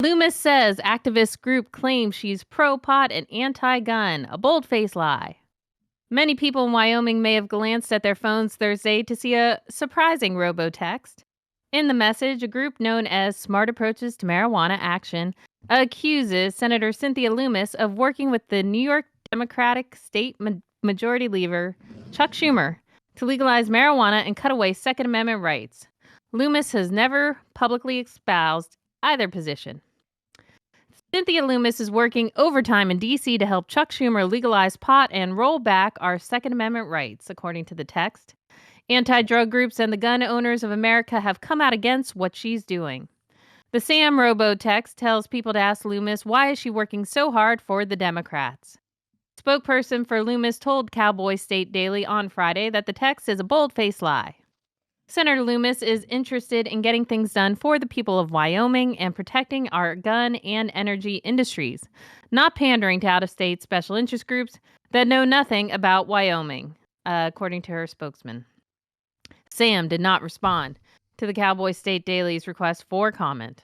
Lummis says activist group claims she's pro-pot and anti-gun. A bold-faced lie. Many people in Wyoming may have glanced at their phones Thursday to see a surprising robo-text. In the message, a group known as Smart Approaches to Marijuana Action accuses Senator Cynthia Lummis of working with the New York Democratic State Majority Leader Chuck Schumer to legalize marijuana and cut away Second Amendment rights. Lummis has never publicly espoused either position. Cynthia Lummis is working overtime in D.C. to help Chuck Schumer legalize pot and roll back our Second Amendment rights, according to the text. Anti-drug groups and the gun owners of America have come out against what she's doing. The Sam Robo text tells people to ask Lummis why is she working so hard for the Democrats. Spokesperson for Lummis told Cowboy State Daily on Friday that the text is a bold-faced lie. Senator Lummis is interested in getting things done for the people of Wyoming and protecting our gun and energy industries, not pandering to out-of-state special interest groups that know nothing about Wyoming, according to her spokesman. Sam did not respond to the Cowboy State Daily's request for comment.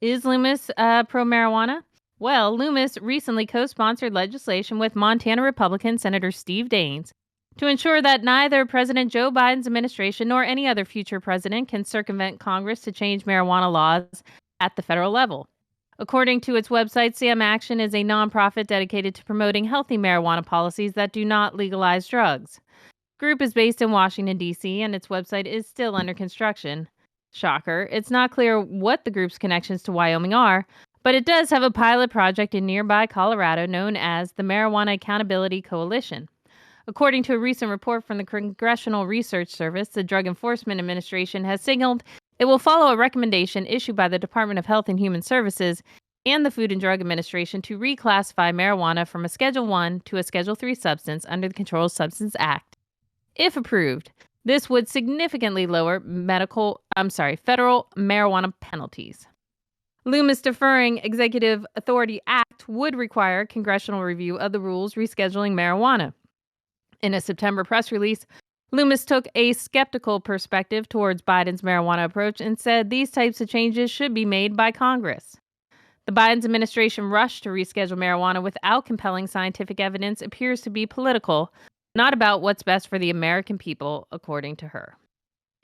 Is Lummis pro-marijuana? Well, Lummis recently co-sponsored legislation with Montana Republican Senator Steve Daines to ensure that neither President Joe Biden's administration nor any other future president can circumvent Congress to change marijuana laws at the federal level. According to its website, Sam Action is a nonprofit dedicated to promoting healthy marijuana policies that do not legalize drugs. The group is based in Washington, D.C., and its website is still under construction. Shocker, it's not clear what the group's connections to Wyoming are, but it does have a pilot project in nearby Colorado known as the Marijuana Accountability Coalition. According to a recent report from the Congressional Research Service, the Drug Enforcement Administration has signaled it will follow a recommendation issued by the Department of Health and Human Services and the Food and Drug Administration to reclassify marijuana from a Schedule I to a Schedule III substance under the Controlled Substances Act. If approved, this would significantly lower federal marijuana penalties. Lummis deferring Executive Authority Act would require congressional review of the rules rescheduling marijuana. In a September press release, Lummis took a skeptical perspective towards Biden's marijuana approach and said these types of changes should be made by Congress. The Biden administration rush to reschedule marijuana without compelling scientific evidence appears to be political, not about what's best for the American people, according to her.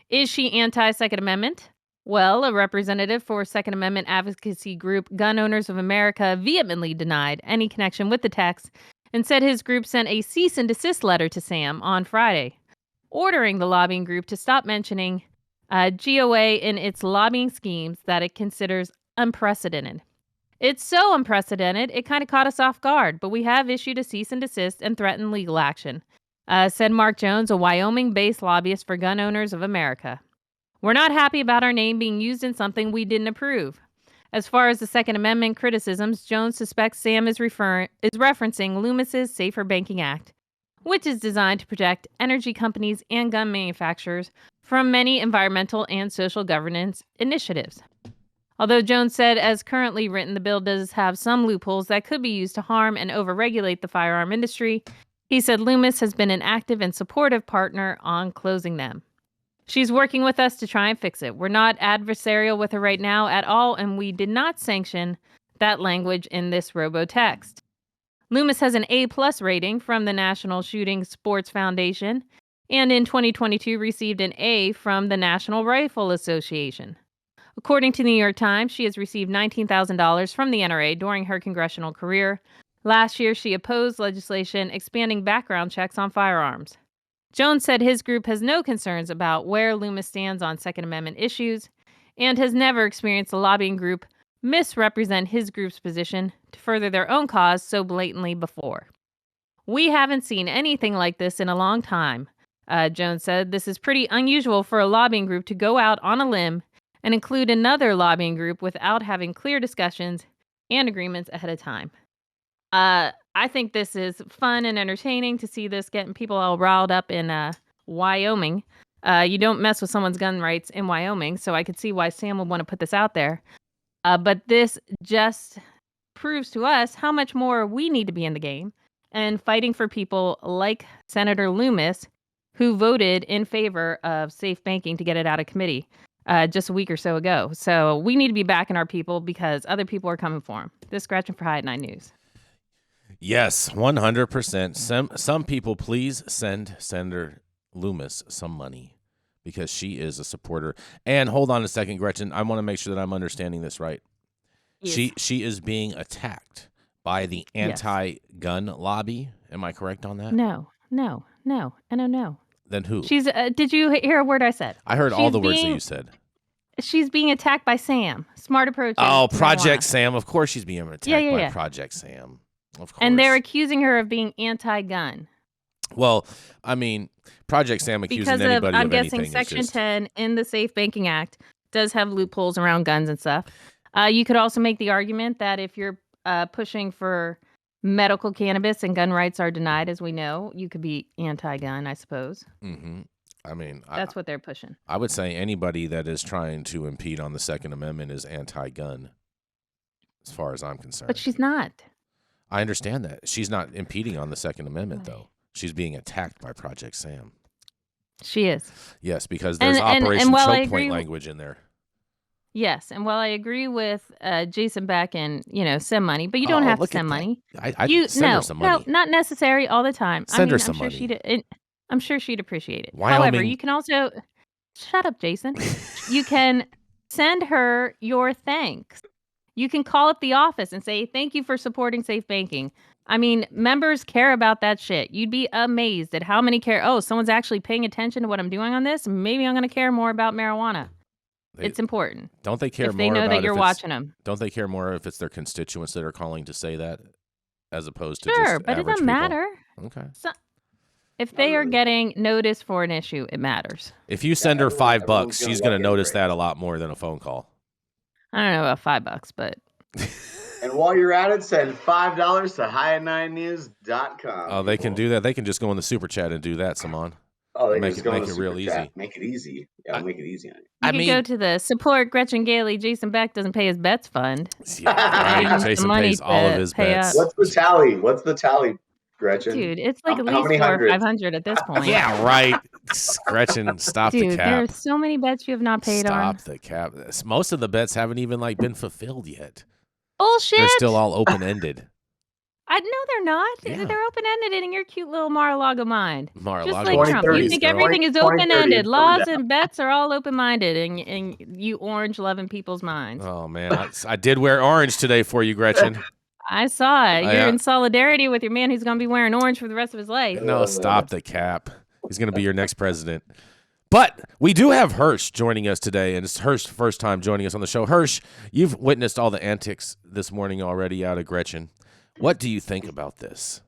Is she anti-Second Amendment? Well, a representative for Second Amendment advocacy group Gun Owners of America vehemently denied any connection with the text and said his group sent a cease and desist letter to Sam on Friday, ordering the lobbying group to stop mentioning GOA in its lobbying schemes that it considers unprecedented. It's so unprecedented, it kind of caught us off guard, but we have issued a cease and desist and threatened legal action, said Mark Jones, a Wyoming-based lobbyist for Gun Owners of America. We're not happy about our name being used in something we didn't approve. As far as the Second Amendment criticisms, Jones suspects Sam is referencing Lummis's Safer Banking Act, which is designed to protect energy companies and gun manufacturers from many environmental and social governance initiatives. Although Jones said, as currently written, the bill does have some loopholes that could be used to harm and overregulate the firearm industry, he said Lummis has been an active and supportive partner on closing them. She's working with us to try and fix it. We're not adversarial with her right now at all, and we did not sanction that language in this robo-text. Lummis has an A+ rating from the National Shooting Sports Foundation, and in 2022 received an A from the National Rifle Association. According to the New York Times, she has received $19,000 from the NRA during her congressional career. Last year, she opposed legislation expanding background checks on firearms. Jones said his group has no concerns about where Lummis stands on Second Amendment issues and has never experienced a lobbying group misrepresent his group's position to further their own cause so blatantly before. We haven't seen anything like this in a long time, Jones said. This is pretty unusual for a lobbying group to go out on a limb and include another lobbying group without having clear discussions and agreements ahead of time. I think this is fun and entertaining to see this getting people all riled up in Wyoming. You don't mess with someone's gun rights in Wyoming, so I could see why Sam would want to put this out there. But this just proves to us how much more we need to be in the game and fighting for people like Senator Lummis, who voted in favor of safe banking to get it out of committee. just a week or so ago. So we need to be backing our people because other people are coming for them. This is Gretchen for High at 9 News. Yes, 100%. Some people, please send Senator Lummis some money because she is a supporter. And hold on a second, Gretchen. I want to make sure that I'm understanding this right. Yes. She is being attacked by the anti-gun lobby. Am I correct on that? No. Then who? She's. Did you hear a word I said? I heard all the words that you said. She's being attacked by Sam. Smart Approaches. Oh, Project Sam. Of course she's being attacked by Project Sam. Of course. And they're accusing her of being anti-gun. Well, I mean, Project Sam accusing anybody of anything. I'm guessing Section 10 in the Safe Banking Act does have loopholes around guns and stuff. You could also make the argument that if you're pushing for medical cannabis and gun rights are denied, as we know, you could be anti-gun, I suppose. Mm-hmm. I mean, that's what they're pushing. I would say anybody that is trying to impede on the Second Amendment is anti-gun, as far as I'm concerned. But she's not. I understand that. She's not impeding on the Second Amendment, though. She's being attacked by Project Sam. She is. Yes, because there's Operation Choke Point language in there. Yes, and while I agree with Jason Beck and send money, but you don't have to send money. I send her some money. No, not necessary all the time. Send her some money. I'm sure she'd appreciate it. Wyoming. However, you can also shut up, Jason. You can send her your thanks. You can call up the office and say, thank you for supporting safe banking. I mean, members care about that shit. You'd be amazed at how many care. Oh, someone's actually paying attention to what I'm doing on this. Maybe I'm going to care more about marijuana. It's important. Don't they care if more they know about that you're watching them? Don't they care more if it's their constituents that are calling to say that as opposed to sure, just but it doesn't people? matter. Okay. So, if they are getting notice for an issue, it matters. If you send her $5, she's going to notice that a lot more than a phone call. I don't know about $5, but. And while you're at it, send $5 to high9news.com. Oh, they can do that. They can just go in the super chat and do that, Simon. Oh, they make can it real easy. Make it easy. Yeah, make it easy on you. You can go to the support Gretchen Gailey. Jason Beck doesn't pay his bets fund. Yeah, right. Jason pays all of his bets. What's the tally, Gretchen? Dude, it's like at least 400 or 500 at this point. Yeah, right. Gretchen, stop the cap. Dude, there are so many bets you have not paid on. Stop the cap. Most of the bets haven't even been fulfilled yet. Bullshit. They're still all open-ended. No, they're not. Yeah. They're open-ended in your cute little Mar-a-Lago mind. Mar-a-Lago. Just like Trump. You think everything is open-ended. Laws and bets are all open-minded, and you orange loving people's minds. Oh, man. I did wear orange today for you, Gretchen. I saw it. You're in solidarity with your man who's going to be wearing orange for the rest of his life. No, stop the cap. He's going to be your next president. But we do have Hirsch joining us today, and it's Hirsch's first time joining us on the show. Hirsch, you've witnessed all the antics this morning already out of Gretchen. What do you think about this?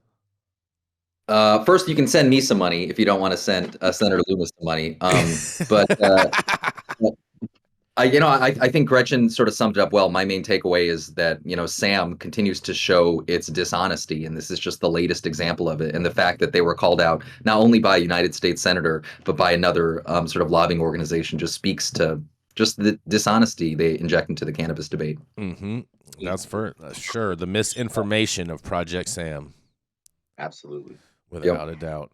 First, you can send me some money if you don't want to send Senator Lummis some money. I think Gretchen sort of summed it up well. My main takeaway is that, Sam continues to show its dishonesty, and this is just the latest example of it. And the fact that they were called out not only by a United States senator, but by another sort of lobbying organization just speaks to just the dishonesty they inject into the cannabis debate. Mm-hmm. That's for sure. The misinformation of Project Sam. Absolutely. Without a doubt.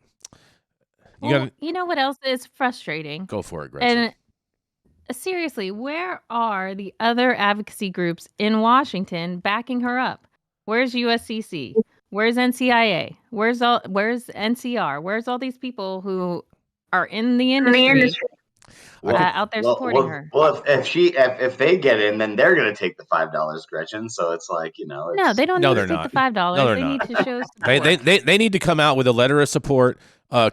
You know what else is frustrating? Go for it, Gretchen. And seriously, where are the other advocacy groups in Washington backing her up? Where's USCC? Where's NCIA? Where's NCR? Where's all these people who are in the industry? Out there supporting her. Well, if they get in, then they're going to take the $5, Gretchen. So it's like, No, they don't need to take the $5. No, they need to show support. They need to come out with a letter of support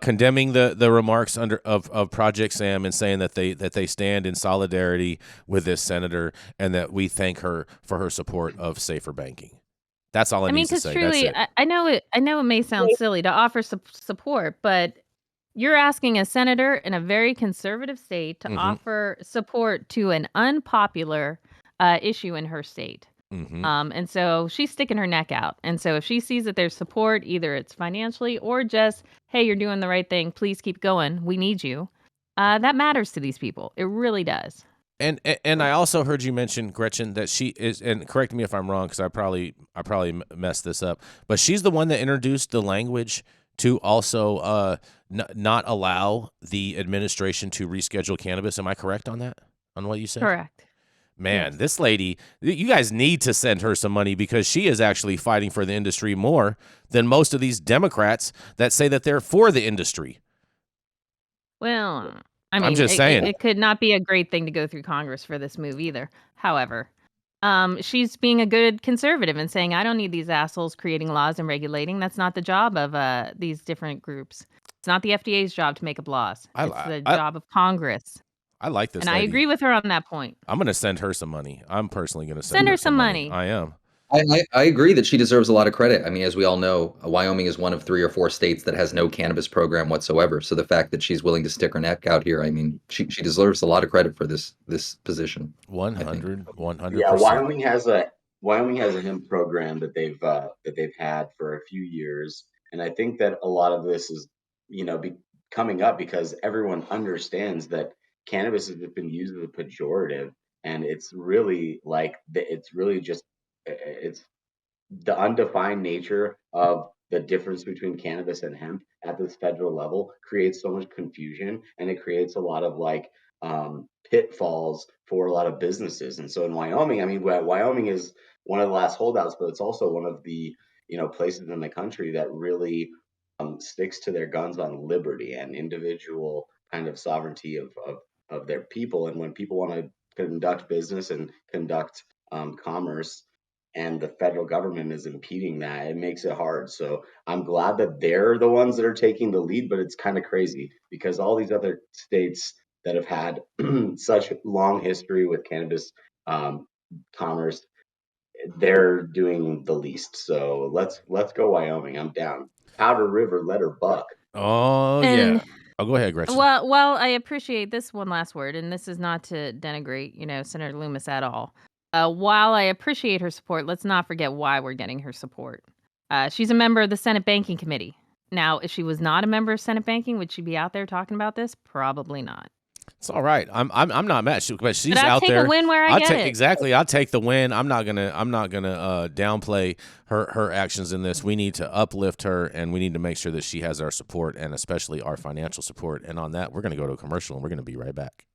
condemning the remarks of Project Sam and saying that they stand in solidarity with this senator and that we thank her for her support of safer banking. That's all I need to say. Truly, I know it may sound silly to offer support, but you're asking a senator in a very conservative state to offer support to an unpopular issue in her state. And so she's sticking her neck out. And so if she sees that there's support, either it's financially or just, hey, you're doing the right thing, please keep going, we need you. That matters to these people. It really does. And I also heard you mention, Gretchen, that she is, and correct me if I'm wrong, because I probably messed this up, but she's the one that introduced the language to also not allow the administration to reschedule cannabis. Am I correct on that? on what you said? Correct. Man, Yes. this lady, you guys need to send her some money because she is actually fighting for the industry more than most of these Democrats that say that they're for the industry. Well, I I'm mean, just saying. it could not be a great thing to go through Congress for this move either. However, she's being a good conservative and saying, I don't need these assholes creating laws and regulating. That's not the job of these different groups. It's not the FDA's job to make up laws. It's the job of Congress. I like this And I lady. agree with her on that point. I'm going to send her some money. I'm personally going to Send her some money. I am. I agree that she deserves a lot of credit. I mean, as we all know, Wyoming is one of 3 or 4 states that has no cannabis program whatsoever. So the fact that she's willing to stick her neck out here, I mean, she deserves a lot of credit for this position. 100%. Yeah, Wyoming has a hemp program that they've had for a few years, and I think that a lot of this is coming up because everyone understands that cannabis has been used as a pejorative, and it's really it's the undefined nature of the difference between cannabis and hemp at this federal level creates so much confusion, and it creates a lot of pitfalls for a lot of businesses. And so in Wyoming, I mean, Wyoming is one of the last holdouts, but it's also one of the places in the country that really sticks to their guns on liberty and individual kind of sovereignty of their people. And when people want to conduct business and conduct commerce, and the federal government is impeding that, it makes it hard. So I'm glad that they're the ones that are taking the lead, but it's kind of crazy because all these other states that have had such long history with cannabis commerce, they're doing the least. So let's go Wyoming. I'm down. Powder River, let her buck. Oh, And yeah. Oh, go ahead, Gretchen. well, I appreciate this one last word, and this is not to denigrate, Senator Lummis at all. While I appreciate her support, let's not forget why we're getting her support. She's a member of the Senate Banking Committee. Now, if she was not a member of Senate Banking, would she be out there talking about this? Probably not. It's all right. I'm not mad, but she's But I'll out take there. a win where I get it. Exactly. I'll take the win. I'm not gonna downplay her actions in this. We need to uplift her, and we need to make sure that she has our support, and especially our financial support. And on that, we're gonna go to a commercial, and we're gonna be right back.